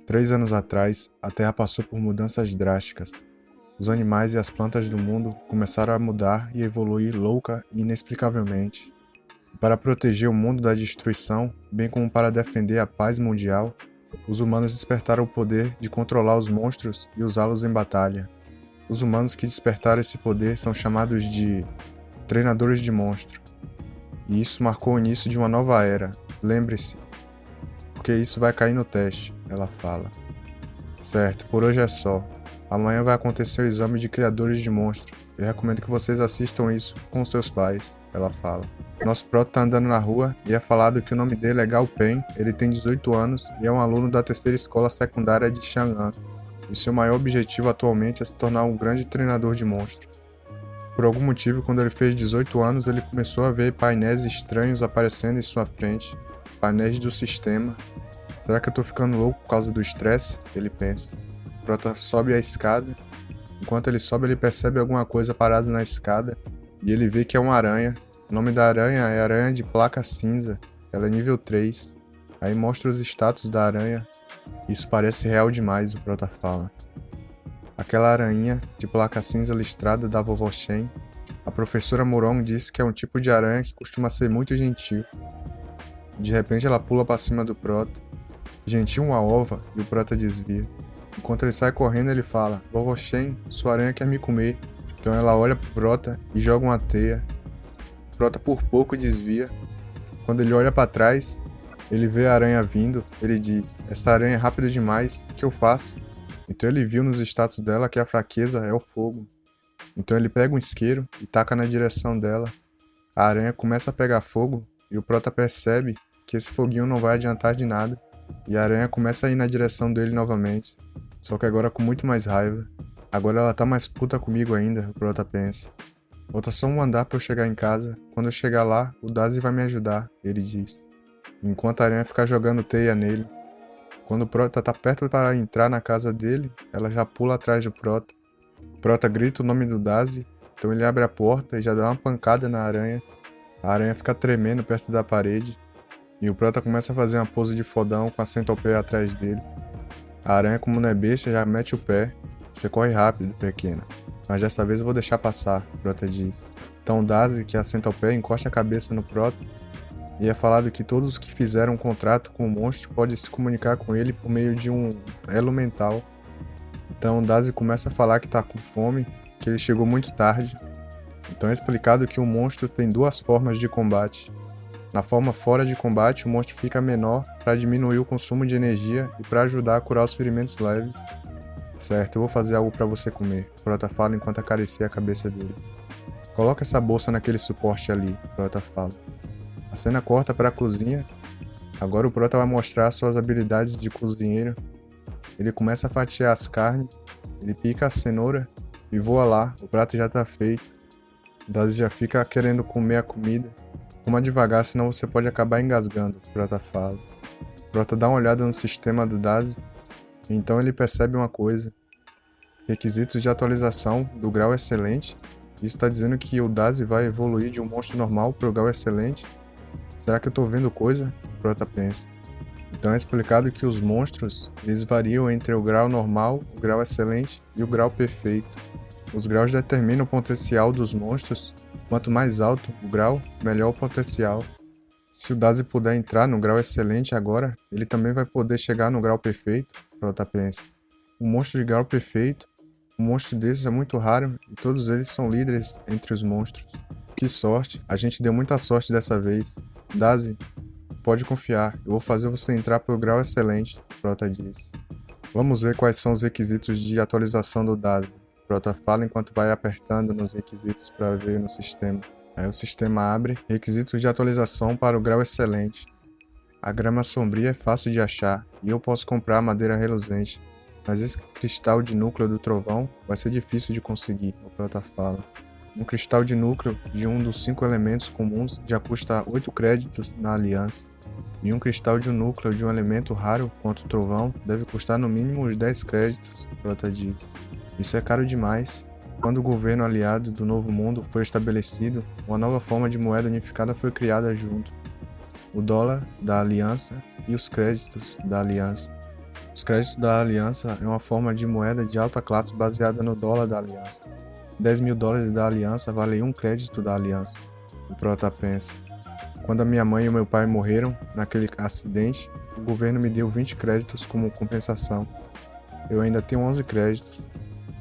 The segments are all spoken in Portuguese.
3 anos atrás, a Terra passou por mudanças drásticas. Os animais e as plantas do mundo começaram a mudar e evoluir louca e inexplicavelmente. Para proteger o mundo da destruição, bem como para defender a paz mundial, os humanos despertaram o poder de controlar os monstros e usá-los em batalha. Os humanos que despertaram esse poder são chamados de treinadores de monstro. E isso marcou o início de uma nova era. Lembre-se, porque isso vai cair no teste, ela fala. Certo, por hoje é só. Amanhã vai acontecer o exame de criadores de monstros. Eu recomendo que vocês assistam isso com seus pais, ela fala. Nosso proto tá andando na rua e é falado que o nome dele é Gao Pen, ele tem 18 anos e é um aluno da terceira escola secundária de Chang'an. E seu maior objetivo atualmente é se tornar um grande treinador de monstros. Por algum motivo, quando ele fez 18 anos, ele começou a ver painéis estranhos aparecendo em sua frente, painéis do sistema. Será que eu tô ficando louco por causa do estresse? Ele pensa. O prota sobe a escada. Enquanto ele sobe, ele percebe alguma coisa parada na escada e ele vê que é uma aranha. O nome da aranha é Aranha de Placa Cinza. Ela é nível 3. Aí mostra os status da aranha. Isso parece real demais, o prota fala. Aquela aranha de placa cinza listrada da vovó Shen. A professora Murong disse que é um tipo de aranha que costuma ser muito gentil. De repente ela pula para cima do prota. Gentil uma ova e o prota desvia. Enquanto ele sai correndo, ele fala: Vovó Shen, sua aranha quer me comer. Então ela olha pro prota e joga uma teia. O prota por pouco desvia. Quando ele olha para trás, ele vê a aranha vindo. Ele diz: essa aranha é rápida demais, o que eu faço? Então ele viu nos status dela que a fraqueza é o fogo. Então ele pega um isqueiro e taca na direção dela. A aranha começa a pegar fogo e o prota percebe que esse foguinho não vai adiantar de nada. E a aranha começa a ir na direção dele novamente. Só que agora com muito mais raiva. Agora ela tá mais puta comigo ainda, o prota pensa. Falta só um andar pra eu chegar em casa. Quando eu chegar lá, o Dazi vai me ajudar, ele diz. Enquanto a aranha fica jogando teia nele. Quando o prota tá perto para entrar na casa dele, ela já pula atrás do prota. O prota grita o nome do Dazi, então ele abre a porta e já dá uma pancada na aranha. A aranha fica tremendo perto da parede. E o prota começa a fazer uma pose de fodão com a centopeia atrás dele. A aranha, como não é besta, já mete o pé. Você corre rápido, pequena. Mas dessa vez eu vou deixar passar, o prota diz. Então o Dazi, que assenta o pé, encosta a cabeça no prota. E é falado que todos os que fizeram um contrato com o monstro podem se comunicar com ele por meio de um elo mental. Então o Dazi começa a falar que tá com fome, que ele chegou muito tarde. Então é explicado que o monstro tem duas formas de combate. Na forma fora de combate, o monstro fica menor para diminuir o consumo de energia e para ajudar a curar os ferimentos leves. Certo, eu vou fazer algo para você comer, o prota fala enquanto acaricia a cabeça dele. Coloca essa bolsa naquele suporte ali, o prota fala. A cena corta para a cozinha. Agora o prota vai mostrar suas habilidades de cozinheiro. Ele começa a fatiar as carnes, ele pica a cenoura e voa lá, o prato já tá feito. O Dazi já fica querendo comer a comida. Coma devagar, senão você pode acabar engasgando, o prota fala. O prota dá uma olhada no sistema do Dazi, e então ele percebe uma coisa. Requisitos de atualização do grau excelente. Isso está dizendo que o Dazi vai evoluir de um monstro normal para o grau excelente. Será que eu tô vendo coisa? O prota pensa. Então é explicado que os monstros, eles variam entre o grau normal, o grau excelente e o grau perfeito. Os graus determinam o potencial dos monstros. Quanto mais alto o grau, melhor o potencial. Se o Dazi puder entrar no grau excelente agora, ele também vai poder chegar no grau perfeito, o prota pensa. Um monstro de grau perfeito, um monstro desses é muito raro e todos eles são líderes entre os monstros. Que sorte, a gente deu muita sorte dessa vez. Dazi, pode confiar, eu vou fazer você entrar para o grau excelente, o prota diz. Vamos ver quais são os requisitos de atualização do Dazi. O prota fala enquanto vai apertando nos requisitos para ver no sistema. Aí o sistema abre, requisitos de atualização para o grau excelente. A grama sombria é fácil de achar e eu posso comprar madeira reluzente, mas esse cristal de núcleo do trovão vai ser difícil de conseguir, o prota fala. Um cristal de núcleo de um dos 5 elementos comuns já custa 8 créditos na aliança. E um cristal de um núcleo de um elemento raro quanto o trovão deve custar no mínimo uns 10 créditos, Prota diz. Isso é caro demais. Quando o governo aliado do Novo Mundo foi estabelecido, uma nova forma de moeda unificada foi criada junto. O dólar da aliança e os créditos da aliança. Os créditos da aliança é uma forma de moeda de alta classe baseada no dólar da aliança. 10 mil dólares da aliança valem um crédito da aliança. O prota pensa. Quando a minha mãe e o meu pai morreram naquele acidente, o governo me deu 20 créditos como compensação. Eu ainda tenho 11 créditos.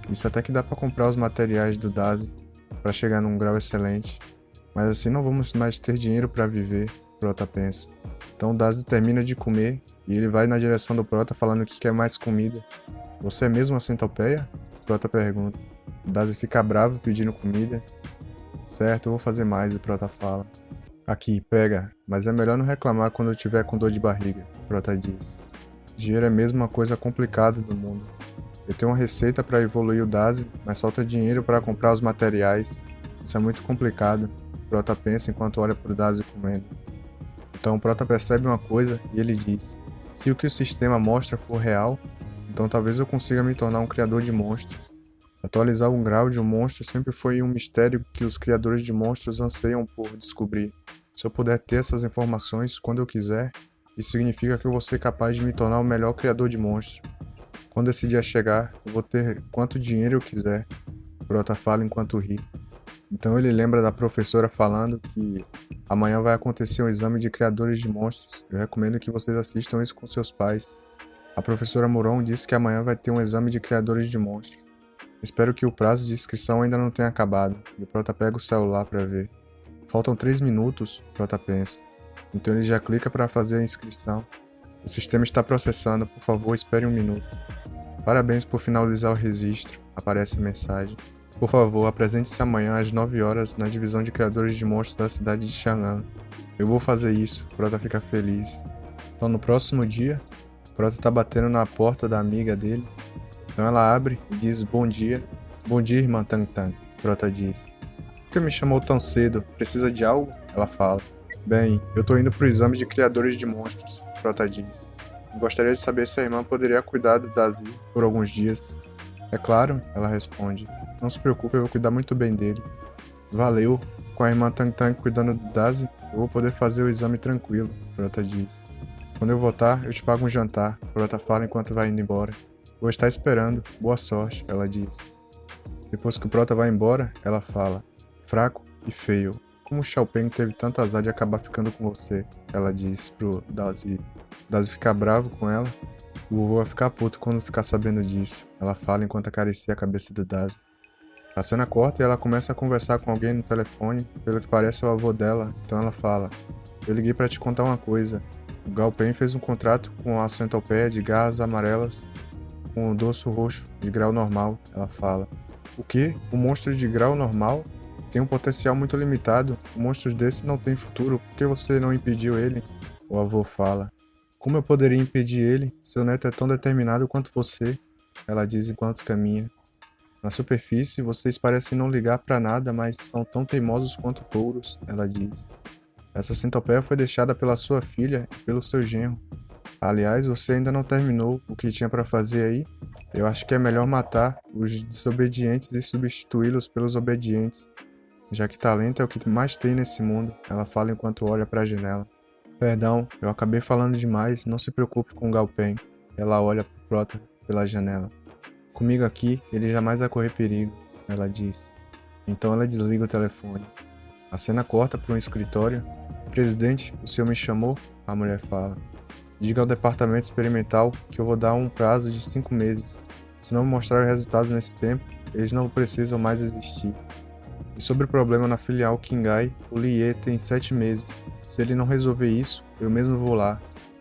Isso até que dá para comprar os materiais do DASI para chegar num grau excelente. Mas assim não vamos mais ter dinheiro para viver, o prota pensa. Então o Dazi termina de comer e ele vai na direção do prota falando que quer mais comida. Você é mesmo uma centopeia? O prota pergunta. O Dazi fica bravo pedindo comida. Certo, eu vou fazer mais, o prota fala. Aqui, pega, mas é melhor não reclamar quando eu tiver com dor de barriga, o prota diz. Dinheiro é mesmo uma coisa complicada no mundo. Eu tenho uma receita para evoluir o Dazi, mas falta dinheiro para comprar os materiais. Isso é muito complicado, o prota pensa enquanto olha para o Dazi comendo. Então o prota percebe uma coisa e ele diz: se o que o sistema mostra for real, então talvez eu consiga me tornar um criador de monstros. Atualizar um grau de um monstro sempre foi um mistério que os criadores de monstros anseiam por descobrir. Se eu puder ter essas informações quando eu quiser, isso significa que eu vou ser capaz de me tornar o melhor criador de monstros. Quando esse dia chegar, eu vou ter quanto dinheiro eu quiser. O prota fala enquanto ri. Então ele lembra da professora falando que amanhã vai acontecer um exame de criadores de monstros. Eu recomendo que vocês assistam isso com seus pais. A professora Moron disse que amanhã vai ter um exame de criadores de monstros. Espero que o prazo de inscrição ainda não tenha acabado. E o prota pega o celular para ver. Faltam 3 minutos, o prota pensa. Então ele já clica para fazer a inscrição. O sistema está processando, por favor espere um minuto. Parabéns por finalizar o registro, aparece a mensagem. Por favor, apresente-se amanhã às 9 horas na divisão de criadores de monstros da cidade de Chang'an. Eu vou fazer isso, o prota fica feliz. Então no próximo dia, o prota tá batendo na porta da amiga dele. Então ela abre e diz bom dia. Bom dia, irmã Tang Tang, o prota diz. Por que me chamou tão cedo? Precisa de algo? Ela fala. Bem, eu tô indo pro exame de criadores de monstros, o prota diz. Gostaria de saber se a irmã poderia cuidar do Dazi por alguns dias. É claro, ela responde. Não se preocupe, eu vou cuidar muito bem dele. Valeu. Com a irmã Tang Tang cuidando do Dazi, eu vou poder fazer o exame tranquilo, o prota diz. Quando eu voltar, eu te pago um jantar, o prota fala enquanto vai indo embora. Vou estar esperando. Boa sorte, ela diz. Depois que o prota vai embora, ela fala. Fraco e feio. Como o Xiaopeng teve tanto azar de acabar ficando com você, ela diz pro Dazi. Dazi fica bravo com ela. O vovô vai ficar puto quando ficar sabendo disso, ela fala enquanto acaricia a cabeça do Dazi. A cena corta e ela começa a conversar com alguém no telefone, pelo que parece é o avô dela, então ela fala. Eu liguei para te contar uma coisa. O Gao Pen fez um contrato com a centopeia de garras amarelas com o dorso roxo de grau normal, ela fala. O quê? O monstro de grau normal? Tem um potencial muito limitado. Um monstro desse não tem futuro. Por que você não impediu ele? O avô fala. Como eu poderia impedir ele? Seu neto é tão determinado quanto você, ela diz enquanto caminha. Na superfície, vocês parecem não ligar para nada, mas são tão teimosos quanto touros, ela diz. Essa centopeia foi deixada pela sua filha e pelo seu genro. Aliás, você ainda não terminou o que tinha para fazer aí? Eu acho que é melhor matar os desobedientes e substituí-los pelos obedientes, já que talento é o que mais tem nesse mundo, ela fala enquanto olha para a janela. Perdão, eu acabei falando demais, não se preocupe com o Gao Pen. Ela olha pro prota pela janela. Comigo aqui, ele jamais vai correr perigo, ela diz. Então ela desliga o telefone. A cena corta para um escritório. Presidente, o senhor me chamou? A mulher fala. Diga ao departamento experimental que eu vou dar um prazo de 5 meses. Se não mostrar o resultado nesse tempo, eles não precisam mais existir. E sobre o problema na filial Qinghai, o Liye tem 7 meses. Se ele não resolver isso, eu mesmo vou lá,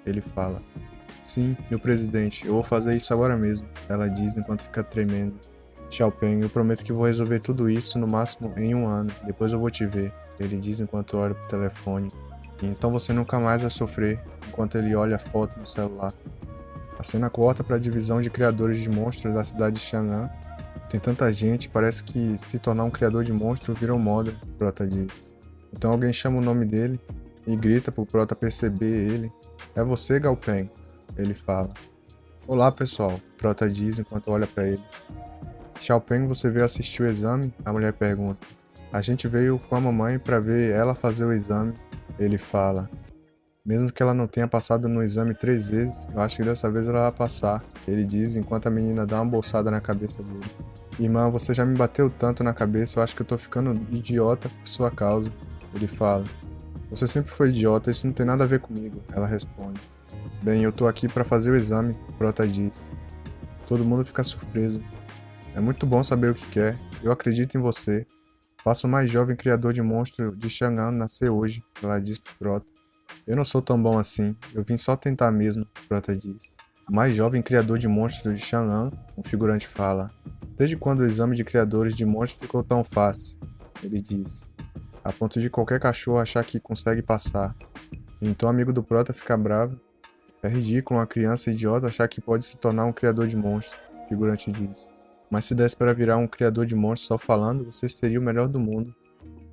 ele fala. Sim, meu presidente, eu vou fazer isso agora mesmo, ela diz enquanto fica tremendo. Xiaopeng, eu prometo que vou resolver tudo isso no máximo em 1 ano, depois eu vou te ver, ele diz enquanto olha pro telefone. E então você nunca mais vai sofrer, enquanto ele olha a foto no celular. A cena corta para a divisão de criadores de monstros da cidade de Chang'an. Tem tanta gente, parece que se tornar um criador de monstro virou moda, o prota diz. Então alguém chama o nome dele e grita pro prota perceber ele. É você, Gao Pen, ele fala. Olá, pessoal, o prota diz enquanto olha para eles. Xiaopeng, você veio assistir o exame? A mulher pergunta. A gente veio com a mamãe para ver ela fazer o exame, ele fala. Mesmo que ela não tenha passado no exame 3 vezes, eu acho que dessa vez ela vai passar, ele diz enquanto a menina dá uma bolsada na cabeça dele. Irmã, você já me bateu tanto na cabeça, eu acho que eu tô ficando idiota por sua causa, ele fala. Você sempre foi idiota, isso não tem nada a ver comigo, ela responde. Bem, eu tô aqui pra fazer o exame, o prota diz. Todo mundo fica surpreso. É muito bom saber o que quer, eu acredito em você. Faça o mais jovem criador de monstro de Chang'an nascer hoje, ela diz pro prota. Eu não sou tão bom assim, eu vim só tentar mesmo, o prota diz. O mais jovem criador de monstros de Chang'an, um figurante fala. Desde quando o exame de criadores de monstros ficou tão fácil? Ele diz. A ponto de qualquer cachorro achar que consegue passar. Então o amigo do prota fica bravo. É ridículo uma criança idiota achar que pode se tornar um criador de monstros, o figurante diz. Mas se desse para virar um criador de monstros só falando, você seria o melhor do mundo,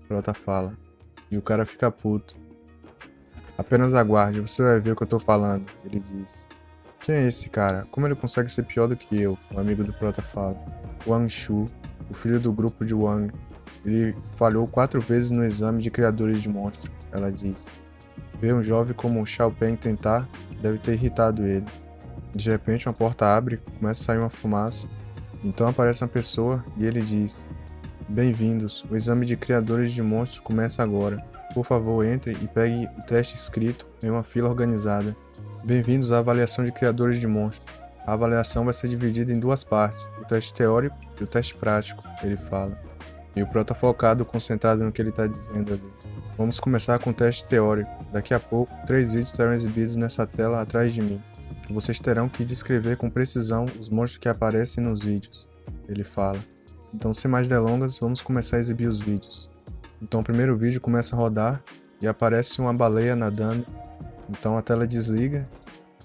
o prota fala. E o cara fica puto. Apenas aguarde, você vai ver o que eu tô falando, ele diz. Quem é esse cara? Como ele consegue ser pior do que eu? O amigo do prota fala. Wang Shu, o filho do grupo de Wang. Ele falhou 4 vezes no exame de criadores de monstros, ela diz. Ver um jovem como Xiao Peng tentar deve ter irritado ele. De repente uma porta abre, começa a sair uma fumaça. Então aparece uma pessoa e ele diz: Bem-vindos, o exame de criadores de monstros começa agora. Por favor, entre e pegue o teste escrito em uma fila organizada. Bem-vindos à avaliação de criadores de monstros. A avaliação vai ser dividida em 2 partes, o teste teórico e o teste prático, ele fala. E o prota focado, concentrado no que ele está dizendo ali. Vamos começar com o teste teórico. Daqui a pouco, 3 vídeos serão exibidos nessa tela atrás de mim. Vocês terão que descrever com precisão os monstros que aparecem nos vídeos, ele fala. Então, sem mais delongas, vamos começar a exibir os vídeos. Então o primeiro vídeo começa a rodar e aparece uma baleia nadando. Então a tela desliga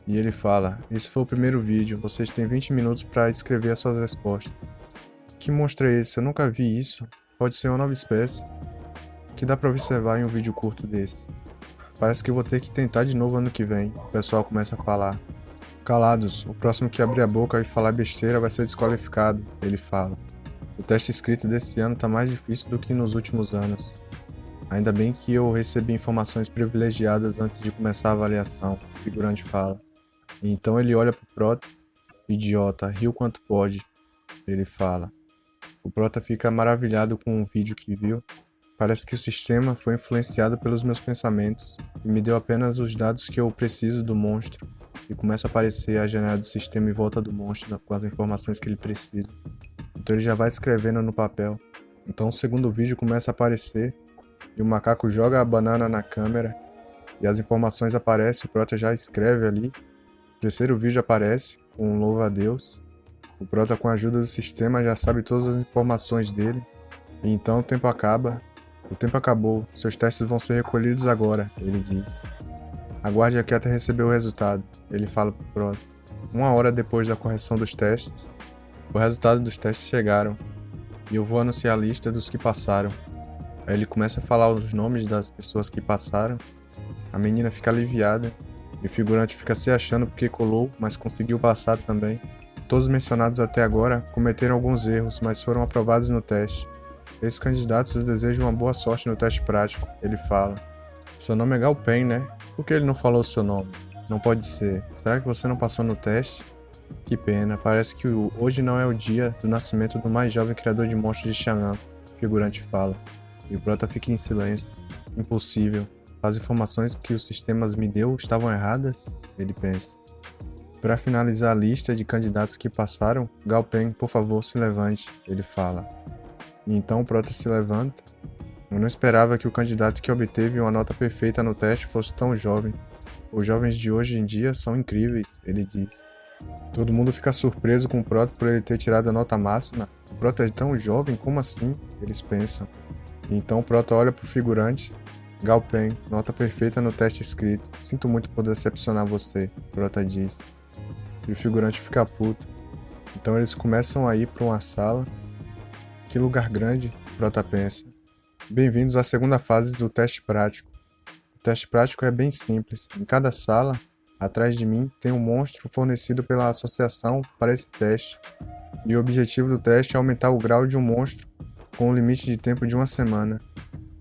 e ele fala: Esse foi o primeiro vídeo, vocês têm 20 minutos para escrever as suas respostas. Que monstro é esse? Eu nunca vi isso. Pode ser uma nova espécie. O que dá para observar em um vídeo curto desse? Parece que vou ter que tentar de novo ano que vem. O pessoal começa a falar. Calados, o próximo que abrir a boca e falar besteira vai ser desqualificado, ele fala. O teste escrito desse ano tá mais difícil do que nos últimos anos. Ainda bem que eu recebi informações privilegiadas antes de começar a avaliação, o figurante fala. E então ele olha pro prota. Idiota, riu quanto pode, ele fala. O prota fica maravilhado com o vídeo que viu. Parece que o sistema foi influenciado pelos meus pensamentos e me deu apenas os dados que eu preciso do monstro. E começa a aparecer a janela do sistema em volta do monstro com as informações que ele precisa. Então ele já vai escrevendo no papel. Então o segundo vídeo começa a aparecer e o macaco joga a banana na câmera e as informações aparecem, o prota já escreve ali. O terceiro vídeo aparece com um louva a Deus. O prota, com a ajuda do sistema, já sabe todas as informações dele. E então o tempo acaba. O tempo acabou, seus testes vão ser recolhidos agora, ele diz. Aguarde aqui até receber o resultado, ele fala pro prota. 1 hora depois da correção dos testes, o resultado dos testes chegaram, e eu vou anunciar a lista dos que passaram. Aí ele começa a falar os nomes das pessoas que passaram. A menina fica aliviada, e o figurante fica se achando porque colou, mas conseguiu passar também. Todos os mencionados até agora cometeram alguns erros, mas foram aprovados no teste. Esses candidatos eu desejo uma boa sorte no teste prático, ele fala. Seu nome é Gao Peng, né? Por que ele não falou o seu nome? Não pode ser. Será que você não passou no teste? Que pena, parece que hoje não é o dia do nascimento do mais jovem criador de monstros de Chang'an, o figurante fala. E o prota fica em silêncio. Impossível. As informações que os sistemas me deu estavam erradas? Ele pensa. Para finalizar a lista de candidatos que passaram, Gao Peng, por favor, se levante, ele fala. E então o prota se levanta. Eu não esperava que o candidato que obteve uma nota perfeita no teste fosse tão jovem. Os jovens de hoje em dia são incríveis, ele diz. Todo mundo fica surpreso com o prota por ele ter tirado a nota máxima. O prota é tão jovem, como assim? Eles pensam. E então o prota olha pro figurante. Gao Peng, nota perfeita no teste escrito. Sinto muito por decepcionar você, o prota diz. E o figurante fica puto. Então eles começam a ir para uma sala. Que lugar grande, o prota pensa. Bem-vindos à segunda fase do teste prático. O teste prático é bem simples. Em cada sala, atrás de mim, tem um monstro fornecido pela associação para esse teste. E o objetivo do teste é aumentar o grau de um monstro com um limite de tempo de 1 semana.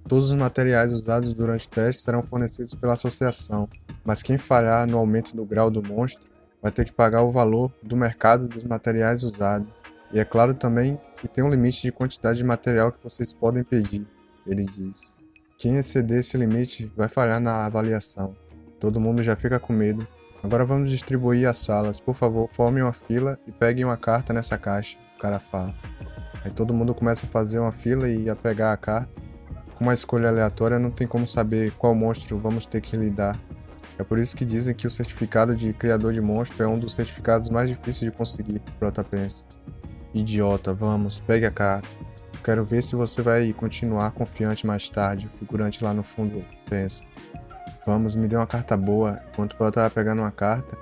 Todos os materiais usados durante o teste serão fornecidos pela associação. mas quem falhar no aumento do grau do monstro vai ter que pagar o valor do mercado dos materiais usados. E é claro também que tem um limite de quantidade de material que vocês podem pedir, ele diz. Quem exceder esse limite vai falhar na avaliação. Todo mundo já fica com medo. Agora vamos distribuir as salas. Por favor, formem uma fila e peguem uma carta nessa caixa, o cara fala. Aí todo mundo começa a fazer uma fila e a pegar a carta. Com uma escolha aleatória não tem como saber qual monstro vamos ter que lidar. É por isso que dizem que o certificado de criador de monstro é um dos certificados mais difíceis de conseguir, Prota pensa. Idiota, vamos, pegue a carta. Quero ver se você vai continuar confiante mais tarde, o figurante lá no fundo pensa. Vamos, me dê uma carta boa. Enquanto o Prota vai pegando uma carta,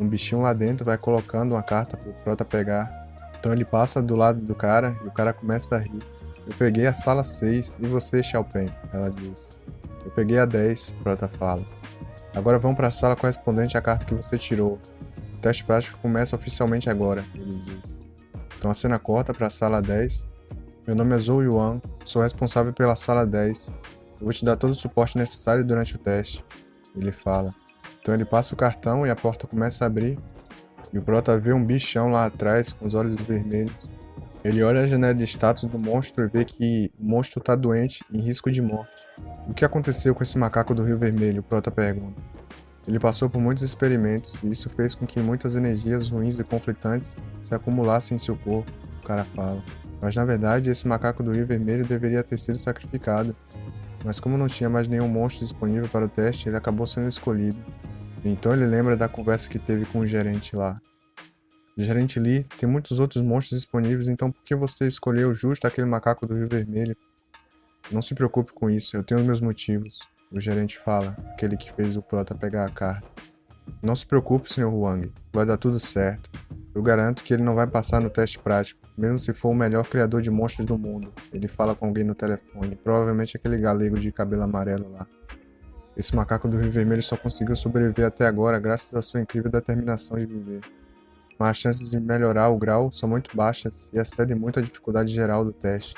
um bichinho lá dentro vai colocando uma carta pro Prota pegar. Então ele passa do lado do cara e o cara começa a rir. Eu peguei a sala 6 e você, Xiaopen, ela diz. Eu peguei a 10, Prota fala. Agora vamos para a sala correspondente à carta que você tirou. O teste prático começa oficialmente agora, ele diz. Então a cena corta para a sala 10. Meu nome é Zhou Yuan, sou responsável pela sala 10. Eu vou te dar todo o suporte necessário durante o teste, ele fala. Então ele passa o cartão e a porta começa a abrir. E o Prota vê um bichão lá atrás com os olhos vermelhos. Ele olha a janela de status do monstro e vê que o monstro está doente e em risco de morte. O que aconteceu com esse macaco do Rio Vermelho? O Prota pergunta. Ele passou por muitos experimentos e isso fez com que muitas energias ruins e conflitantes se acumulassem em seu corpo, o cara fala. Mas na verdade esse macaco do Rio Vermelho deveria ter sido sacrificado. Mas como não tinha mais nenhum monstro disponível para o teste, ele acabou sendo escolhido. Então ele lembra da conversa que teve com o gerente lá. Gerente Lee, tem muitos outros monstros disponíveis, então por que você escolheu justo aquele macaco do Rio Vermelho? Não se preocupe com isso, eu tenho os meus motivos. O gerente fala, aquele que fez o Prota pegar a carta. Não se preocupe, Sr. Huang, vai dar tudo certo. Eu garanto que ele não vai passar no teste prático, mesmo se for o melhor criador de monstros do mundo. Ele fala com alguém no telefone, provavelmente aquele galego de cabelo amarelo lá. Esse macaco do Rio Vermelho só conseguiu sobreviver até agora graças à sua incrível determinação de viver. Mas as chances de melhorar o grau são muito baixas e excedem muito a dificuldade geral do teste.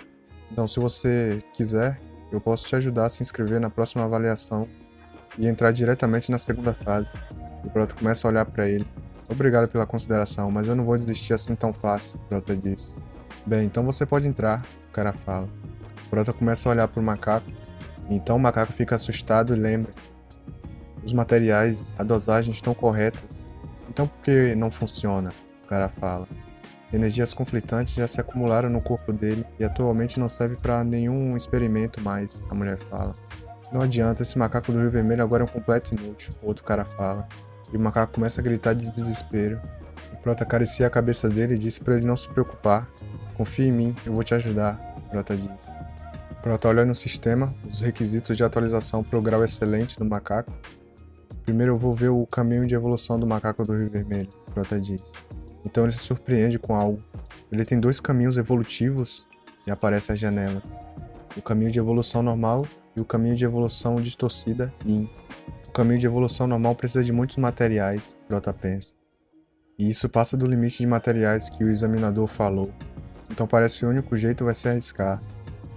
Então, se você quiser, eu posso te ajudar a se inscrever na próxima avaliação e entrar diretamente na segunda fase. O Prota começa a olhar para ele. Obrigado pela consideração, mas eu não vou desistir assim tão fácil, o Prota diz. Bem, então você pode entrar, o cara fala. O Prota começa a olhar para o macaco, e então o macaco fica assustado e lembra. Os materiais, a dosagem estão corretas. Então por que não funciona? O cara fala. Energias conflitantes já se acumularam no corpo dele e atualmente não serve para nenhum experimento mais, a mulher fala. Não adianta, esse macaco do Rio Vermelho agora é um completo inútil, o outro cara fala. E o macaco começa a gritar de desespero. O Prota acaricia a cabeça dele e diz para ele não se preocupar. Confia em mim, eu vou te ajudar, o Prota diz. O Prota olha no sistema, os requisitos de atualização para o grau excelente do macaco. Primeiro eu vou ver o caminho de evolução do macaco do Rio Vermelho, o Prota diz. Então ele se surpreende com algo. Ele tem 2 caminhos evolutivos e aparecem as janelas. O caminho de evolução normal e o caminho de evolução distorcida Yin. O caminho de evolução normal precisa de muitos materiais, o Prota pensa. E isso passa do limite de materiais que o examinador falou. Então parece que o único jeito vai ser arriscar.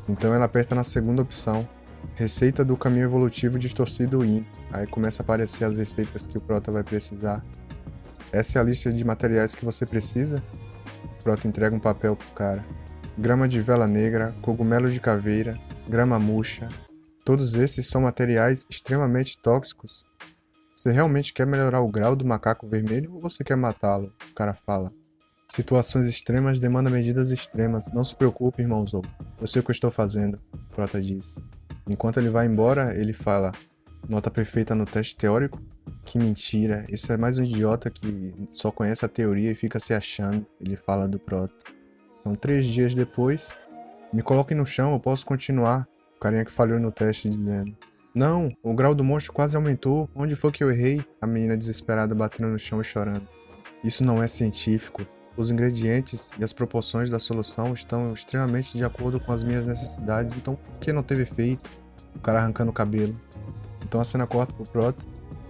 Então ela aperta na segunda opção. Receita do caminho evolutivo distorcido Yin. Aí começa a aparecer as receitas que o Prota vai precisar. Essa é a lista de materiais que você precisa? O Prota entrega um papel pro cara. Grama de vela negra, cogumelo de caveira, grama murcha. Todos esses são materiais extremamente tóxicos. Você realmente quer melhorar o grau do macaco vermelho ou você quer matá-lo? O cara fala. Situações extremas demandam medidas extremas. Não se preocupe, irmão Zou. Eu sei o que eu estou fazendo, o Prota diz. Enquanto ele vai embora, ele fala, nota perfeita no teste teórico? Que mentira, esse é mais um idiota que só conhece a teoria e fica se achando, ele fala do Prota. Então 3 dias depois, me coloquem no chão, eu posso continuar, o carinha que falhou no teste dizendo. Não, o grau do monstro quase aumentou, onde foi que eu errei? A menina desesperada batendo no chão e chorando. Isso não é científico. Os ingredientes e as proporções da solução estão extremamente de acordo com as minhas necessidades, então por que não teve efeito? O cara arrancando o cabelo. Então a cena corta pro Prota.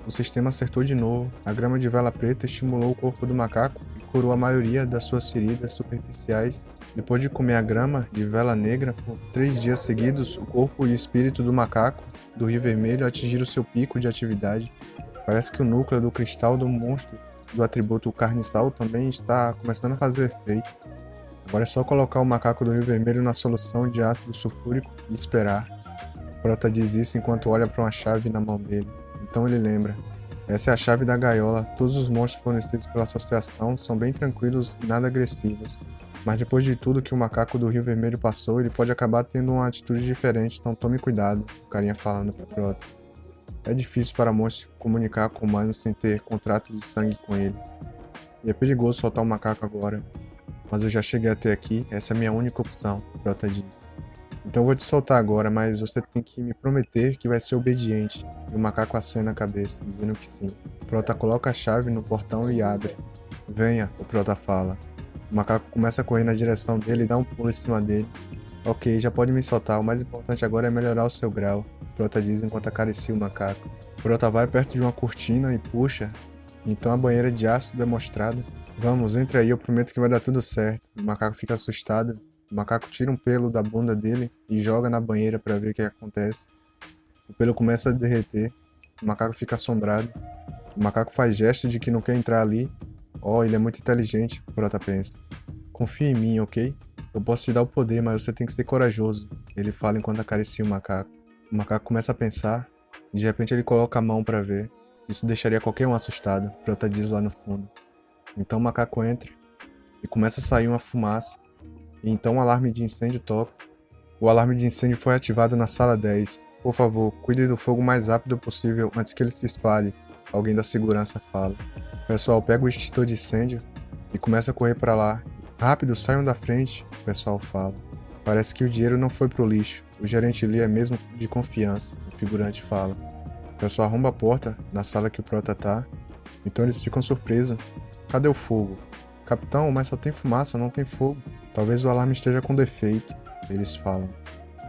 O sistema acertou de novo. A grama de vela preta estimulou o corpo do macaco e curou a maioria das suas feridas superficiais. Depois de comer a grama de vela negra por 3 dias seguidos, o corpo e o espírito do macaco do Rio Vermelho atingiram seu pico de atividade. Parece que o núcleo do cristal do monstro do atributo carniçal também está começando a fazer efeito. Agora é só colocar o macaco do Rio Vermelho na solução de ácido sulfúrico e esperar. O Prota diz isso enquanto olha para uma chave na mão dele. Então ele lembra. Essa é a chave da gaiola. Todos os monstros fornecidos pela associação são bem tranquilos e nada agressivos. Mas depois de tudo que o macaco do Rio Vermelho passou, ele pode acabar tendo uma atitude diferente, então tome cuidado, o carinha falando para Prota. É difícil para monstros comunicar com humanos sem ter contrato de sangue com eles. E é perigoso soltar o macaco agora. Mas eu já cheguei até aqui, essa é a minha única opção, Prota diz. Então eu vou te soltar agora, mas você tem que me prometer que vai ser obediente. E o macaco acena a cabeça, dizendo que sim. Prota coloca a chave no portão e abre. Venha, o Prota fala. O macaco começa a correr na direção dele e dá um pulo em cima dele. Ok, já pode me soltar, o mais importante agora é melhorar o seu grau, Prota diz enquanto acaricia o macaco. Prota vai perto de uma cortina e puxa. Então a banheira de ácido é mostrada. Vamos, entra aí, eu prometo que vai dar tudo certo. O macaco fica assustado. O macaco tira um pelo da bunda dele e joga na banheira para ver o que acontece. O pelo começa a derreter. O macaco fica assombrado. O macaco faz gesto de que não quer entrar ali. Oh, ele é muito inteligente, Prota pensa. Confia em mim, ok? Eu posso te dar o poder, mas você tem que ser corajoso. Ele fala enquanto acaricia o macaco. O macaco começa a pensar. E de repente ele coloca a mão para ver. Isso deixaria qualquer um assustado, Prota diz lá no fundo. Então o macaco entra e começa a sair uma fumaça. E então o alarme de incêndio toca. O alarme de incêndio foi ativado na sala 10. Por favor, cuide do fogo o mais rápido possível antes que ele se espalhe, alguém da segurança fala. O pessoal pega o extintor de incêndio e começa a correr para lá. Rápido, saiam da frente, o pessoal fala. Parece que o dinheiro não foi pro lixo. O gerente Lee é mesmo de confiança, o figurante fala. O pessoal arromba a porta na sala que o Prota tá. Então eles ficam surpresos. Cadê o fogo? Capitão, mas só tem fumaça, não tem fogo. Talvez o alarme esteja com defeito, eles falam.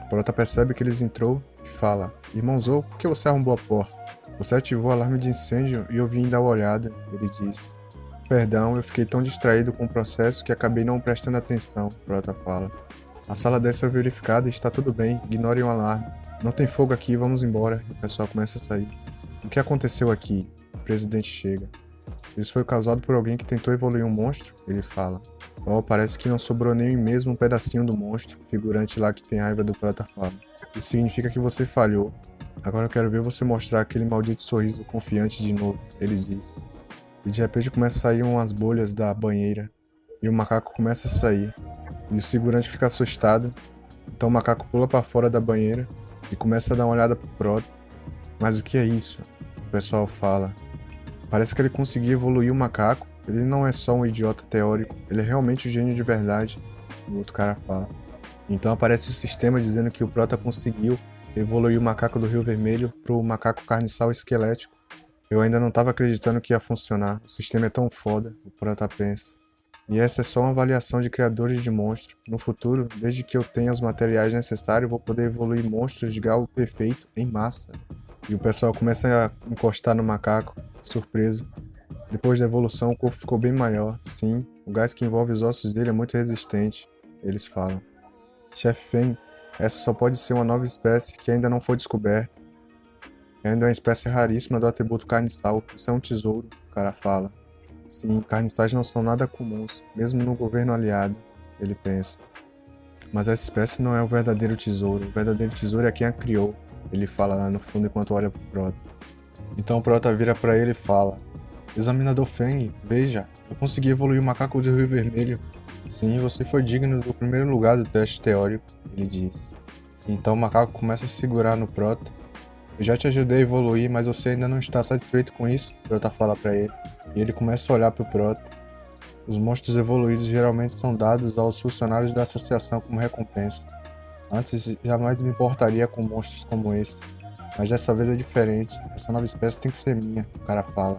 O Prota percebe que eles entrou e fala. Irmão Zou, por que você arrombou a porta? Você ativou o alarme de incêndio e eu vim dar uma olhada, ele diz. Perdão, eu fiquei tão distraído com o processo que acabei não prestando atenção, Prota fala. A sala 10 foi verificada e está tudo bem, ignorem o alarme. Não tem fogo aqui, vamos embora. E o pessoal começa a sair. O que aconteceu aqui? O presidente chega. Isso foi causado por alguém que tentou evoluir um monstro? Ele fala. Oh, parece que não sobrou nem mesmo um pedacinho do monstro, o figurante lá que tem raiva do Prota fala. Isso significa que você falhou. Agora eu quero ver você mostrar aquele maldito sorriso confiante de novo, ele diz. E de repente começa a sair umas bolhas da banheira. E o macaco começa a sair. E o figurante fica assustado. Então o macaco pula para fora da banheira e começa a dar uma olhada pro Prota. Mas o que é isso? O pessoal fala. Parece que ele conseguiu evoluir o macaco. Ele não é só um idiota teórico, ele é realmente um gênio de verdade, o outro cara fala. Então aparece o sistema dizendo que o Prota conseguiu evoluir o macaco do Rio Vermelho pro macaco carniçal esquelético. Eu ainda não estava acreditando que ia funcionar, o sistema é tão foda, o Prota pensa. E essa é só uma avaliação de criadores de monstros. No futuro, desde que eu tenha os materiais necessários, vou poder evoluir monstros de galo perfeito em massa. E o pessoal começa a encostar no macaco, surpreso. Depois da evolução, o corpo ficou bem maior. Sim, o gás que envolve os ossos dele é muito resistente, eles falam. Chef Feng, essa só pode ser uma nova espécie que ainda não foi descoberta. Ainda é uma espécie raríssima do atributo carniçal. Isso é um tesouro, o cara fala. Sim, carniçais não são nada comuns, mesmo no governo aliado, ele pensa. Mas essa espécie não é o verdadeiro tesouro. O verdadeiro tesouro é quem a criou, ele fala lá no fundo enquanto olha pro Prota. Então o Prota vira pra ele e fala. Examinador Feng, veja, eu consegui evoluir o macaco do Rio Vermelho. Sim, você foi digno do primeiro lugar do teste teórico, ele diz. Então o macaco começa a se segurar no Prota. Eu já te ajudei a evoluir, mas você ainda não está satisfeito com isso? O Prota fala pra ele. E ele começa a olhar pro Prota. Os monstros evoluídos geralmente são dados aos funcionários da associação como recompensa. Antes jamais me importaria com monstros como esse. Mas dessa vez é diferente. Essa nova espécie tem que ser minha, o cara fala.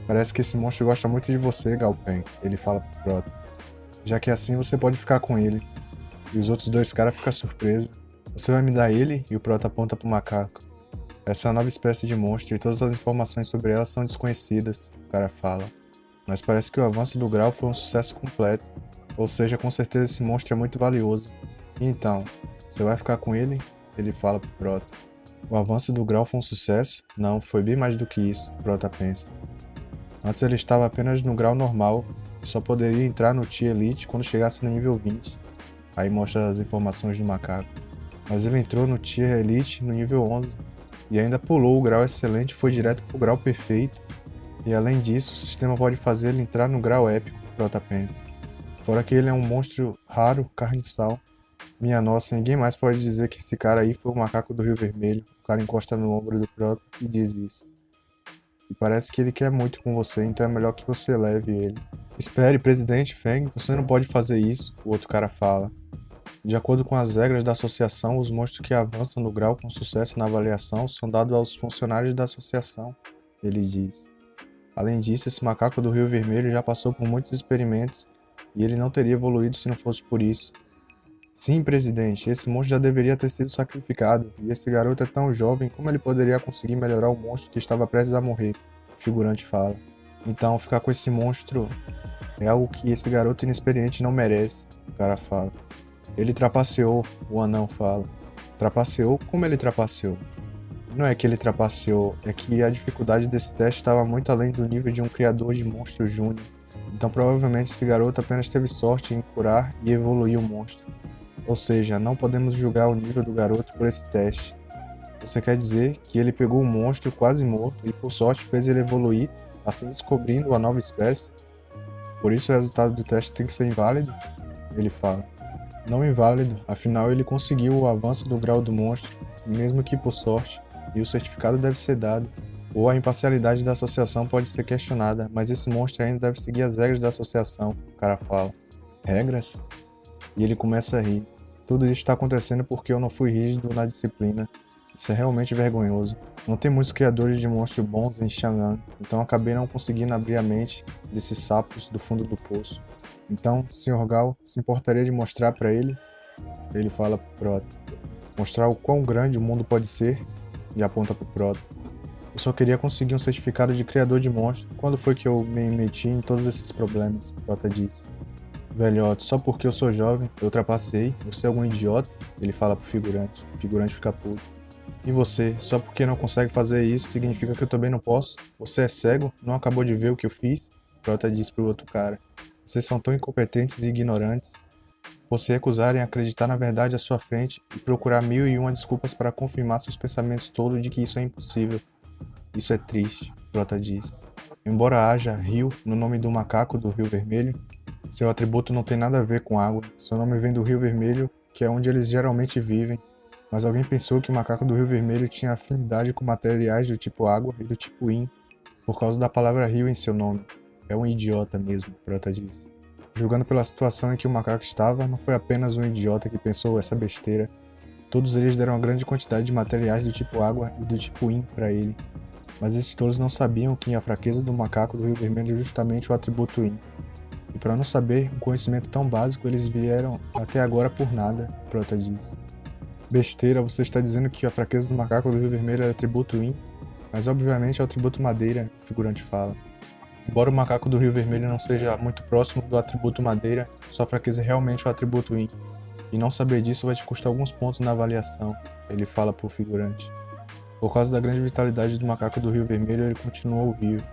Parece que esse monstro gosta muito de você, Galpen, ele fala pro Prota. Já que é assim, você pode ficar com ele. E os outros dois caras ficam surpresos. Você vai me dar ele? E o Prota aponta pro macaco. Essa é uma nova espécie de monstro e todas as informações sobre ela são desconhecidas, o cara fala. Mas parece que o avanço do grau foi um sucesso completo. Ou seja, com certeza esse monstro é muito valioso. E então, você vai ficar com ele? Ele fala pro Prota. O avanço do grau foi um sucesso? Não, foi bem mais do que isso, Prota pensa. Antes ele estava apenas no grau normal e só poderia entrar no Tier Elite quando chegasse no nível 20. Aí mostra as informações do macaco. Mas ele entrou no Tier Elite no nível 11 e ainda pulou o grau excelente e foi direto pro grau perfeito. E além disso, o sistema pode fazer ele entrar no grau épico, Prota pensa. Fora que ele é um monstro raro, carniçal. Minha nossa, ninguém mais pode dizer que esse cara aí foi o macaco do Rio Vermelho. O cara encosta no ombro do Prota e diz isso. E parece que ele quer muito com você, então é melhor que você leve ele. Espere, presidente Feng, você não pode fazer isso, o outro cara fala. De acordo com as regras da associação, os monstros que avançam no grau com sucesso na avaliação são dados aos funcionários da associação, ele diz. Além disso, esse macaco do Rio Vermelho já passou por muitos experimentos e ele não teria evoluído se não fosse por isso. Sim, presidente, esse monstro já deveria ter sido sacrificado, e esse garoto é tão jovem, como ele poderia conseguir melhorar o monstro que estava prestes a morrer? O figurante fala. Então, ficar com esse monstro é algo que esse garoto inexperiente não merece, o cara fala. Ele trapaceou, o anão fala. Trapaceou? Como ele trapaceou? Não é que ele trapaceou, é que a dificuldade desse teste estava muito além do nível de um criador de monstro júnior. Então provavelmente esse garoto apenas teve sorte em curar e evoluir o monstro. Ou seja, não podemos julgar o nível do garoto por esse teste. Você quer dizer que ele pegou um monstro quase morto e por sorte fez ele evoluir, assim descobrindo uma nova espécie? Por isso o resultado do teste tem que ser inválido? Ele fala. Não inválido, afinal ele conseguiu o avanço do grau do monstro, mesmo que por sorte, e o certificado deve ser dado. Ou a imparcialidade da associação pode ser questionada, mas esse monstro ainda deve seguir as regras da associação, o cara fala. Regras? E ele começa a rir. Tudo isso está acontecendo porque eu não fui rígido na disciplina. Isso é realmente vergonhoso. Não tem muitos criadores de monstros bons em Xian'an, então acabei não conseguindo abrir a mente desses sapos do fundo do poço. Então, Sr. Gal, se importaria de mostrar para eles? Ele fala pro Prota. Mostrar o quão grande o mundo pode ser? E aponta pro Prota. Eu só queria conseguir um certificado de criador de monstro. Quando foi que eu me meti em todos esses problemas? Prota diz. Velhote, só porque eu sou jovem, eu trapacei, você é algum idiota? Ele fala pro figurante. O figurante fica puto. E você, só porque não consegue fazer isso, significa que eu também não posso? Você é cego? Não acabou de ver o que eu fiz? Prota diz pro outro cara. Vocês são tão incompetentes e ignorantes. Por se recusarem a acreditar na verdade à sua frente e procurar 1001 desculpas para confirmar seus pensamentos tolos de que isso é impossível. Isso é triste, Prota diz. Embora haja rio no nome do macaco do Rio Vermelho, seu atributo não tem nada a ver com água. Seu nome vem do Rio Vermelho, que é onde eles geralmente vivem. Mas alguém pensou que o macaco do Rio Vermelho tinha afinidade com materiais do tipo água e do tipo yin, por causa da palavra rio em seu nome. É um idiota mesmo, Prota diz. Julgando pela situação em que o macaco estava, não foi apenas um idiota que pensou essa besteira. Todos eles deram uma grande quantidade de materiais do tipo água e do tipo yin para ele. Mas esses todos não sabiam que a fraqueza do macaco do Rio Vermelho é justamente o atributo yin. E para não saber um conhecimento tão básico, eles vieram até agora por nada, Prota diz. Besteira, você está dizendo que a fraqueza do macaco do Rio Vermelho é atributo yin? Mas obviamente é o atributo madeira, o figurante fala. Embora o macaco do Rio Vermelho não seja muito próximo do atributo madeira, sua fraqueza é realmente o atributo yin. E não saber disso vai te custar alguns pontos na avaliação, ele fala pro figurante. Por causa da grande vitalidade do macaco do Rio Vermelho, ele continuou vivo,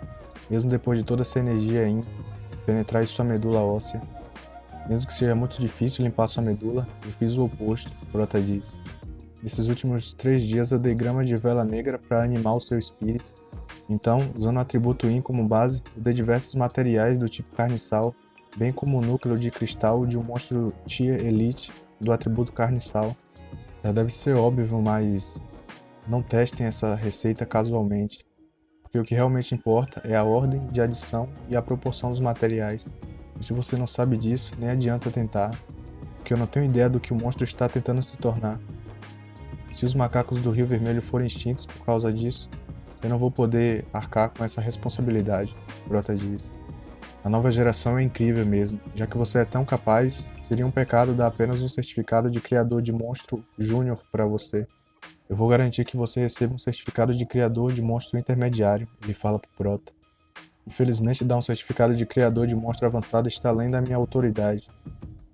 mesmo depois de toda essa energia yin penetrar em sua medula óssea. Mesmo que seja muito difícil limpar sua medula, eu fiz o oposto, Prota diz. Nesses últimos 3 dias eu dei grama de vela negra para animar o seu espírito. Então, usando o atributo yin como base, eu dei diversos materiais do tipo carniçal, bem como o núcleo de cristal de um monstro Tier Elite do atributo carniçal. Já deve ser óbvio, mas não testem essa receita casualmente, porque o que realmente importa é a ordem de adição e a proporção dos materiais. E se você não sabe disso, nem adianta tentar, porque eu não tenho ideia do que o monstro está tentando se tornar. Se os macacos do Rio Vermelho forem extintos por causa disso, eu não vou poder arcar com essa responsabilidade, Prota diz. A nova geração é incrível mesmo, já que você é tão capaz, seria um pecado dar apenas um certificado de criador de monstro júnior para você. Eu vou garantir que você receba um certificado de criador de monstro intermediário, ele fala pro Prota. Infelizmente, dar um certificado de criador de monstro avançado está além da minha autoridade.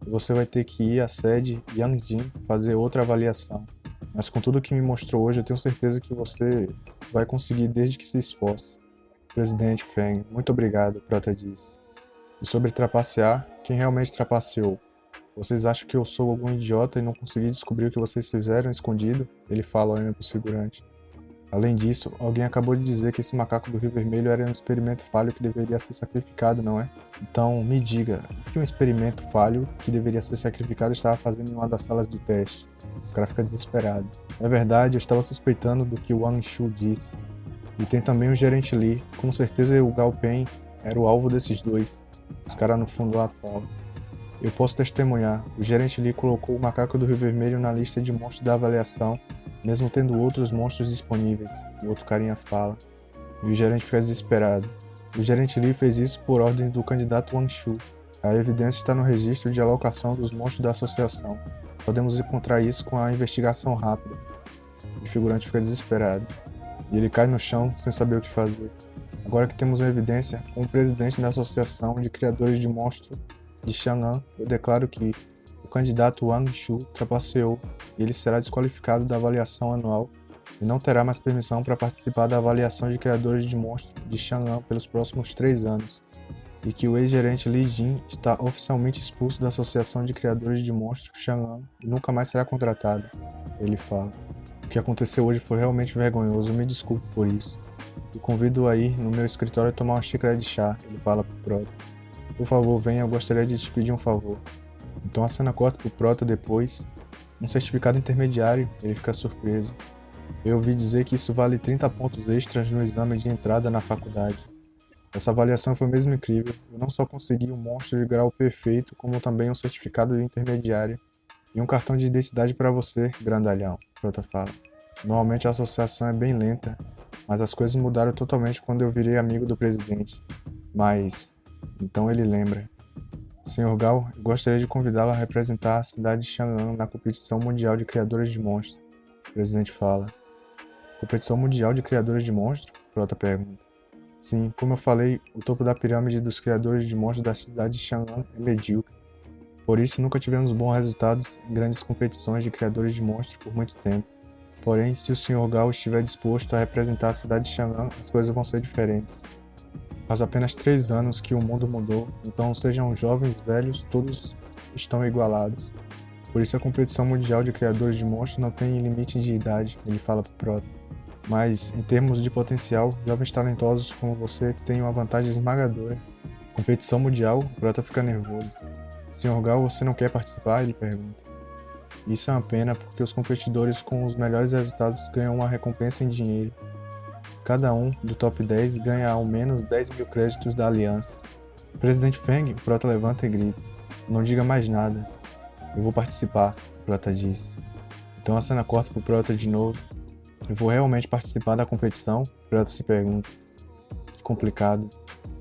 E você vai ter que ir à sede Yangjin fazer outra avaliação. Mas com tudo que me mostrou hoje, eu tenho certeza que você vai conseguir desde que se esforce. Presidente Feng, muito obrigado, o Prota disse. E sobre trapacear, quem realmente trapaceou? Vocês acham que eu sou algum idiota e não consegui descobrir o que vocês fizeram escondido? Ele fala olhando para o figurante. Além disso, alguém acabou de dizer que esse macaco do Rio Vermelho era um experimento falho que deveria ser sacrificado, não é? Então, me diga, o que um experimento falho que deveria ser sacrificado estava fazendo em uma das salas de teste? Os caras ficam desesperados. É verdade, eu estava suspeitando do que o Wang Shu disse. E tem também o gerente Lee, com certeza o Gao Pen era o alvo desses dois. Os caras no fundo lá falam. Eu posso testemunhar, o gerente Lee colocou o macaco do Rio Vermelho na lista de monstros da avaliação, mesmo tendo outros monstros disponíveis, o outro carinha fala. E o gerente fica desesperado. O gerente Lee fez isso por ordem do candidato Wang Shu. A evidência está no registro de alocação dos monstros da associação. Podemos encontrar isso com a investigação rápida. O figurante fica desesperado. E ele cai no chão sem saber o que fazer. Agora que temos a evidência, como presidente da Associação de Criadores de Monstros de Chang'an, eu declaro que o candidato Wang Shu trapaceou e ele será desqualificado da avaliação anual e não terá mais permissão para participar da avaliação de criadores de monstros de Chang'an pelos próximos 3 anos, e que o ex-gerente Li Jin está oficialmente expulso da Associação de Criadores de Monstros Chang'an e nunca mais será contratado. Ele fala. O que aconteceu hoje foi realmente vergonhoso, me desculpe por isso. E convido aí no meu escritório a tomar uma xícara de chá, ele fala pro Prota. Por favor, venha, eu gostaria de te pedir um favor. Então a cena corta pro Prota depois. Um certificado intermediário, ele fica surpreso. Eu ouvi dizer que isso vale 30 pontos extras no exame de entrada na faculdade. Essa avaliação foi mesmo incrível. Eu não só consegui um monstro de grau perfeito, como também um certificado de intermediário. E um cartão de identidade para você, grandalhão, Prota fala. Normalmente a associação é bem lenta, mas as coisas mudaram totalmente quando eu virei amigo do presidente. Mas... então ele lembra. Sr. Gao, eu gostaria de convidá-lo a representar a cidade de Chang'an na competição mundial de criadores de monstros. O presidente fala. Competição mundial de criadores de monstros? Prota pergunta. Sim, como eu falei, o topo da pirâmide dos criadores de monstros da cidade de Chang'an é medíocre. Por isso nunca tivemos bons resultados em grandes competições de criadores de monstros por muito tempo. Porém, se o Sr. Gao estiver disposto a representar a cidade de Chang'an, as coisas vão ser diferentes. Faz apenas 3 anos que o mundo mudou, então sejam jovens, velhos, todos estão igualados. Por isso a competição mundial de criadores de monstros não tem limite de idade, ele fala pro Prota. Mas, em termos de potencial, jovens talentosos como você têm uma vantagem esmagadora. Competição mundial, o Prota fica nervoso. Sr. Gao, você não quer participar? Ele pergunta. Isso é uma pena porque os competidores com os melhores resultados ganham uma recompensa em dinheiro. Cada um do top 10 ganha ao menos 10.000 créditos da aliança. Presidente Feng, o Prota levanta e grita. Não diga mais nada. Eu vou participar, o Prota diz. Então a cena corta pro Prota de novo. Eu vou realmente participar da competição? O Prota se pergunta. Que complicado.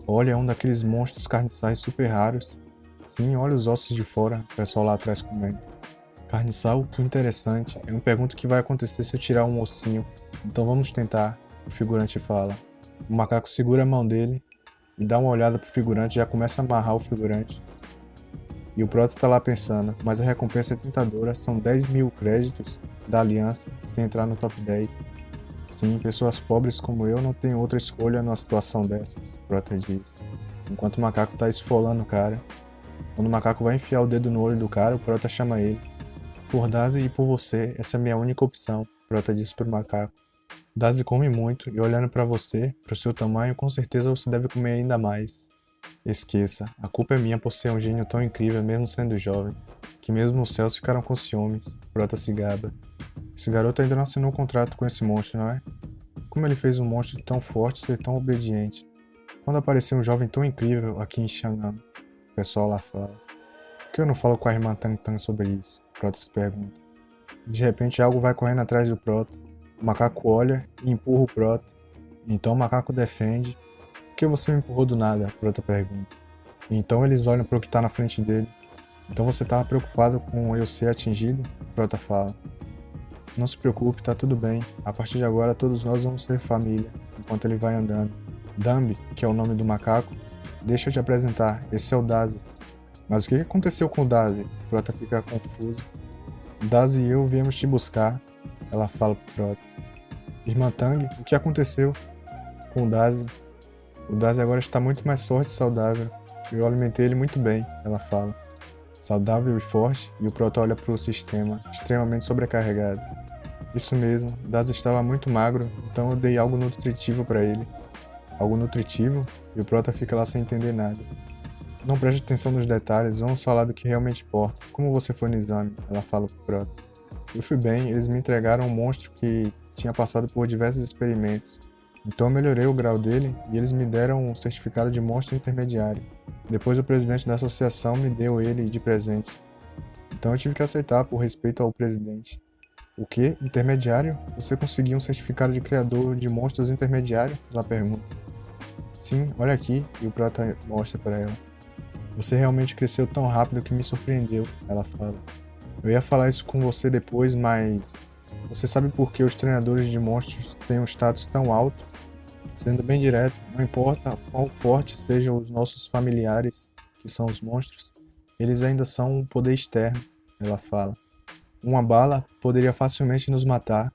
Olha, é um daqueles monstros carniçais super raros. Sim, olha os ossos de fora, o pessoal lá atrás comenta. Carniçal, que interessante. Eu me pergunto o que vai acontecer se eu tirar um ossinho. Então vamos tentar, o figurante fala. O macaco segura a mão dele e dá uma olhada pro figurante e já começa a amarrar o figurante. E o Prota tá lá pensando, mas a recompensa é tentadora, são 10.000 créditos da aliança sem entrar no top 10. Sim, pessoas pobres como eu não têm outra escolha numa situação dessas, o Prota diz. Enquanto o macaco tá esfolando o cara. Quando o macaco vai enfiar o dedo no olho do cara, o Prota chama ele. Por Dazi e por você, essa é a minha única opção, o Prota disse pro macaco. Dazi come muito e olhando pra você, pro seu tamanho, com certeza você deve comer ainda mais. Esqueça, a culpa é minha por ser um gênio tão incrível mesmo sendo jovem, que mesmo os céus ficaram com ciúmes, Prota se gaba. Esse garoto ainda não assinou um contrato com esse monstro, não é? Como ele fez um monstro tão forte ser tão obediente? Quando apareceu um jovem tão incrível aqui em Chang'an? O pessoal lá fala. Por que eu não falo com a irmã Tang Tang sobre isso? Prota se pergunta. De repente algo vai correndo atrás do Prota. O macaco olha e empurra o Prota. Então o macaco defende. Por que você me empurrou do nada? Prota pergunta. E então eles olham para o que está na frente dele. Então você estava preocupado com eu ser atingido? Prota fala. Não se preocupe, tá tudo bem. A partir de agora todos nós vamos ser família. Enquanto ele vai andando. Dambi, que é o nome do macaco, deixa eu te apresentar. Esse é o Dazi. Mas o que aconteceu com o Dazi? Prota fica confuso. Dazi e eu viemos te buscar. ela fala pro Prota. Irmã Tang, o que aconteceu com o Dazi? O Dazi agora está muito mais forte e saudável. Eu alimentei ele muito bem, ela fala. Saudável e forte, e o Prota olha pro sistema, extremamente sobrecarregado. Isso mesmo, Dazi estava muito magro, então eu dei algo nutritivo para ele. Algo nutritivo? E o Prota fica lá sem entender nada. Não preste atenção nos detalhes, vamos falar do que realmente importa. Como você foi no exame? Ela fala pro Prota. Eu fui bem, eles me entregaram um monstro que tinha passado por diversos experimentos. Então eu melhorei o grau dele e eles me deram um certificado de monstro intermediário. Depois o presidente da associação me deu ele de presente. Então eu tive que aceitar por respeito ao presidente. O que? Intermediário? Você conseguiu um certificado de criador de monstros intermediário? Ela pergunta. Sim, olha aqui, e o Prota mostra para ela. Você realmente cresceu tão rápido que me surpreendeu, ela fala. Eu ia falar isso com você depois, mas você sabe por que os treinadores de monstros têm um status tão alto? Sendo bem direto, não importa quão fortes sejam os nossos familiares, que são os monstros, eles ainda são um poder externo, ela fala. Uma bala poderia facilmente nos matar.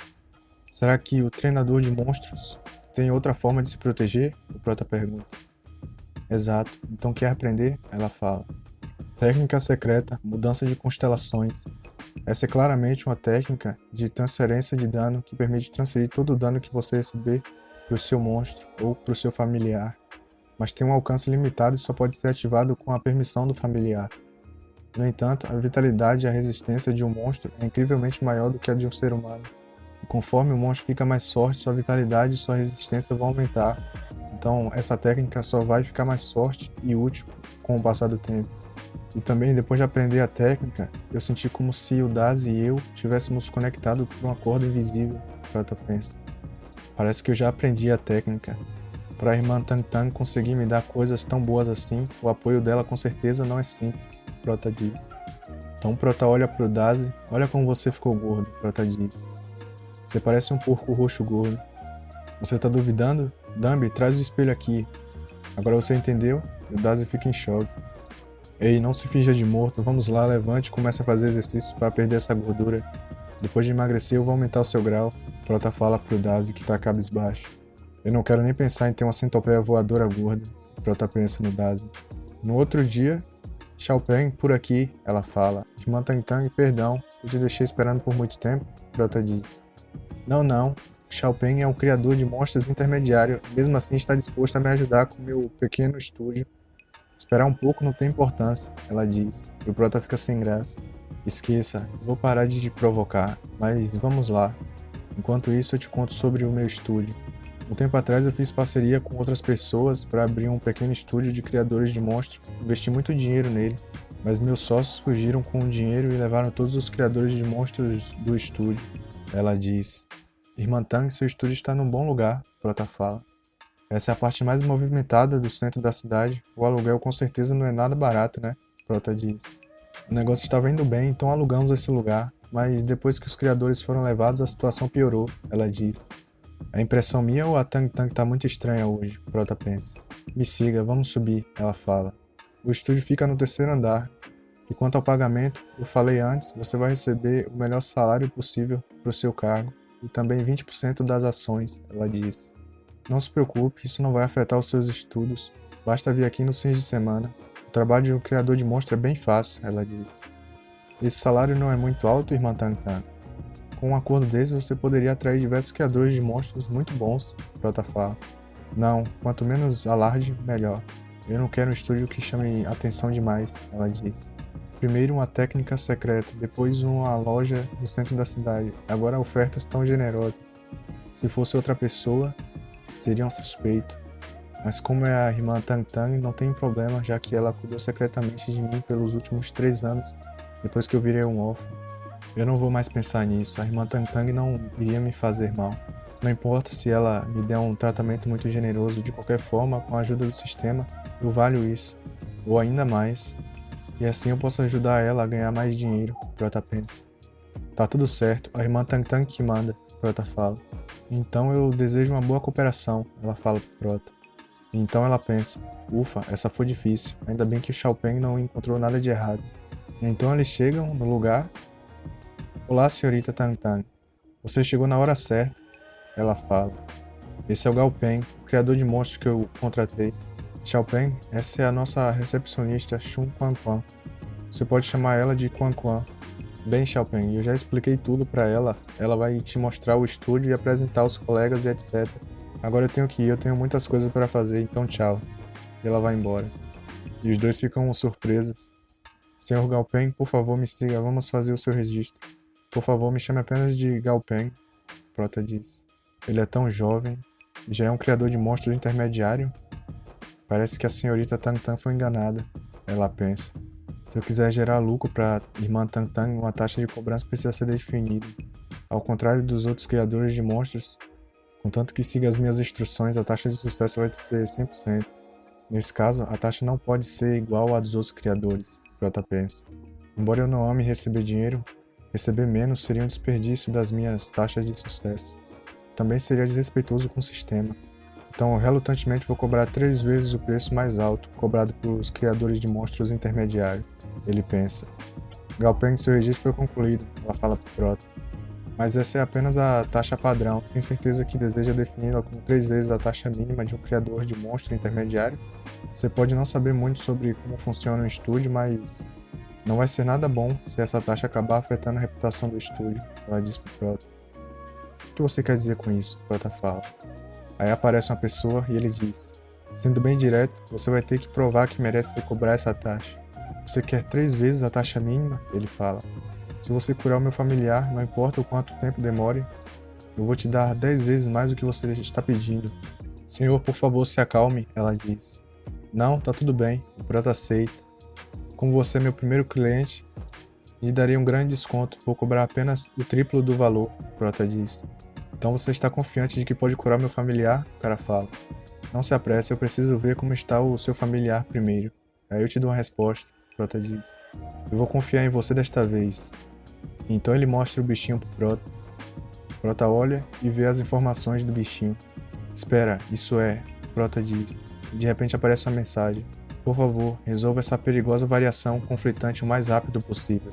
Será que o treinador de monstros tem outra forma de se proteger? O Prota pergunta. Exato. Então quer aprender? Ela fala. Técnica secreta, mudança de constelações. Essa é claramente uma técnica de transferência de dano que permite transferir todo o dano que você receber para o seu monstro ou para o seu familiar, mas tem um alcance limitado e só pode ser ativado com a permissão do familiar. No entanto, a vitalidade e a resistência de um monstro é incrivelmente maior do que a de um ser humano. E conforme o monstro fica mais forte, sua vitalidade e sua resistência vão aumentar. Então, essa técnica só vai ficar mais forte e útil com o passar do tempo. E também, depois de aprender a técnica, eu senti como se o Dazi e eu tivéssemos conectado por uma corda invisível, Prota pensa. Parece que eu já aprendi a técnica. Para a irmã Tang Tang conseguir me dar coisas tão boas assim, o apoio dela com certeza não é simples, Prota diz. Então Prota olha pro Dazi. Olha como você ficou gordo, Prota diz. Você parece um porco roxo gordo. Você tá duvidando? Dambi, traz o espelho aqui. Agora você entendeu? O Dazi fica em choque. Ei, não se finja de morto, vamos lá, levante e comece a fazer exercícios para perder essa gordura. Depois de emagrecer eu vou aumentar o seu grau, Prota fala pro Dazi que tá cabisbaixo. Eu não quero nem pensar em ter uma centopeia voadora gorda, Prota pensa no Dazi. No outro dia, Xiaopeng, por aqui, ela fala. Irmã Tang Tang, perdão, eu te deixei esperando por muito tempo, Prota diz. Não, Xiaopeng é um criador de monstros intermediário, mesmo assim está disposto a me ajudar com meu pequeno estúdio. Esperar um pouco não tem importância, ela diz, e o Prota fica sem graça. Esqueça, vou parar de te provocar, mas vamos lá. Enquanto isso eu te conto sobre o meu estúdio. Um tempo atrás eu fiz parceria com outras pessoas para abrir um pequeno estúdio de criadores de monstros. Investi muito dinheiro nele, mas meus sócios fugiram com o dinheiro e levaram todos os criadores de monstros do estúdio. Ela diz. Irmã Tang, seu estúdio está num bom lugar, Prota fala. Essa é a parte mais movimentada do centro da cidade. O aluguel com certeza não é nada barato, né? Prota diz. O negócio estava indo bem, então alugamos esse lugar, mas depois que os criadores foram levados, a situação piorou, ela diz. É impressão minha ou a Tang Tang tá muito estranha hoje? Prota pensa. Me siga, vamos subir, ela fala. O estúdio fica no terceiro andar. E quanto ao pagamento, eu falei antes, você vai receber o melhor salário possível para o seu cargo e também 20% das ações, ela diz. Não se preocupe, isso não vai afetar os seus estudos. Basta vir aqui nos fins de semana. O trabalho de um criador de monstro é bem fácil, ela diz. Esse salário não é muito alto, irmã Tang Tang. Com um acordo desse, você poderia atrair diversos criadores de monstros muito bons, Prota fala. Não, quanto menos alarde, melhor. Eu não quero um estúdio que chame atenção demais, ela diz. Primeiro uma técnica secreta, depois uma loja no centro da cidade. Agora ofertas tão generosas. Se fosse outra pessoa, seria um suspeito. Mas como é a irmã Tang Tang, não tem problema, já que ela cuidou secretamente de mim pelos últimos 3 anos, depois que eu virei um órfão. Eu não vou mais pensar nisso, a irmã Tang Tang não iria me fazer mal. Não importa se ela me der um tratamento muito generoso, de qualquer forma, com a ajuda do sistema, eu valho isso, ou ainda mais. E assim eu posso ajudar ela a ganhar mais dinheiro, Prota pensa. Tá tudo certo, a irmã Tang Tang que manda, Prota fala. Então eu desejo uma boa cooperação, ela fala pro Prota. Então ela pensa, ufa, essa foi difícil, ainda bem que o Xiaopeng não encontrou nada de errado. Então eles chegam no lugar. Olá, senhorita Tang Tang. Você chegou na hora certa, ela fala. Esse é o Gao Peng, o criador de monstros que eu contratei. Xiao Peng, essa é a nossa recepcionista Xun Quan Quan. Você pode chamar ela de Quan Quan. Bem, Xiao Peng, eu já expliquei tudo pra ela. Ela vai te mostrar o estúdio e apresentar os colegas e etc. Agora eu tenho que ir, eu tenho muitas coisas para fazer, então tchau. E ela vai embora. E os dois ficam surpresos. Senhor Gao Peng, por favor me siga, vamos fazer o seu registro. Por favor, me chame apenas de Gao Peng, Prota diz. Ele é tão jovem, já é um criador de monstros intermediário? Parece que a senhorita Tang Tang foi enganada, ela pensa. Se eu quiser gerar lucro para irmã Tang Tang, uma taxa de cobrança precisa ser definida. Ao contrário dos outros criadores de monstros, contanto que siga as minhas instruções, a taxa de sucesso vai ser 100%. Nesse caso, a taxa não pode ser igual à dos outros criadores, Prota pensa. Embora eu não ame receber dinheiro, receber menos seria um desperdício das minhas taxas de sucesso. Também seria desrespeitoso com o sistema. Então, eu relutantemente vou cobrar 3 vezes o preço mais alto cobrado pelos criadores de monstros intermediários. Ele pensa. Gao Peng, seu registro foi concluído, ela fala pro Prota. Mas essa é apenas a taxa padrão. Tem certeza que deseja defini-la como 3 vezes a taxa mínima de um criador de monstro intermediário? Você pode não saber muito sobre como funciona o estúdio, mas não vai ser nada bom se essa taxa acabar afetando a reputação do estúdio, ela diz pro Prota. O que você quer dizer com isso? Prota fala. Aí aparece uma pessoa e ele diz: sendo bem direto, você vai ter que provar que merece cobrar essa taxa. Você quer 3 vezes a taxa mínima? Ele fala. Se você curar o meu familiar, não importa o quanto tempo demore, eu vou te dar 10 vezes mais do que você está pedindo. Senhor, por favor, se acalme, ela diz. Não, tá tudo bem, o Prota aceita. Como você é meu primeiro cliente, lhe darei um grande desconto, vou cobrar apenas o triplo do valor, o Prota diz. Então você está confiante de que pode curar meu familiar? O cara fala. Não se apresse, eu preciso ver como está o seu familiar primeiro. Aí eu te dou uma resposta, o Prota diz. Eu vou confiar em você desta vez. Então ele mostra o bichinho pro Prota. O Prota olha e vê as informações do bichinho. Espera, isso é, o Prota diz. E de repente aparece uma mensagem. Por favor, resolva essa perigosa variação conflitante o mais rápido possível.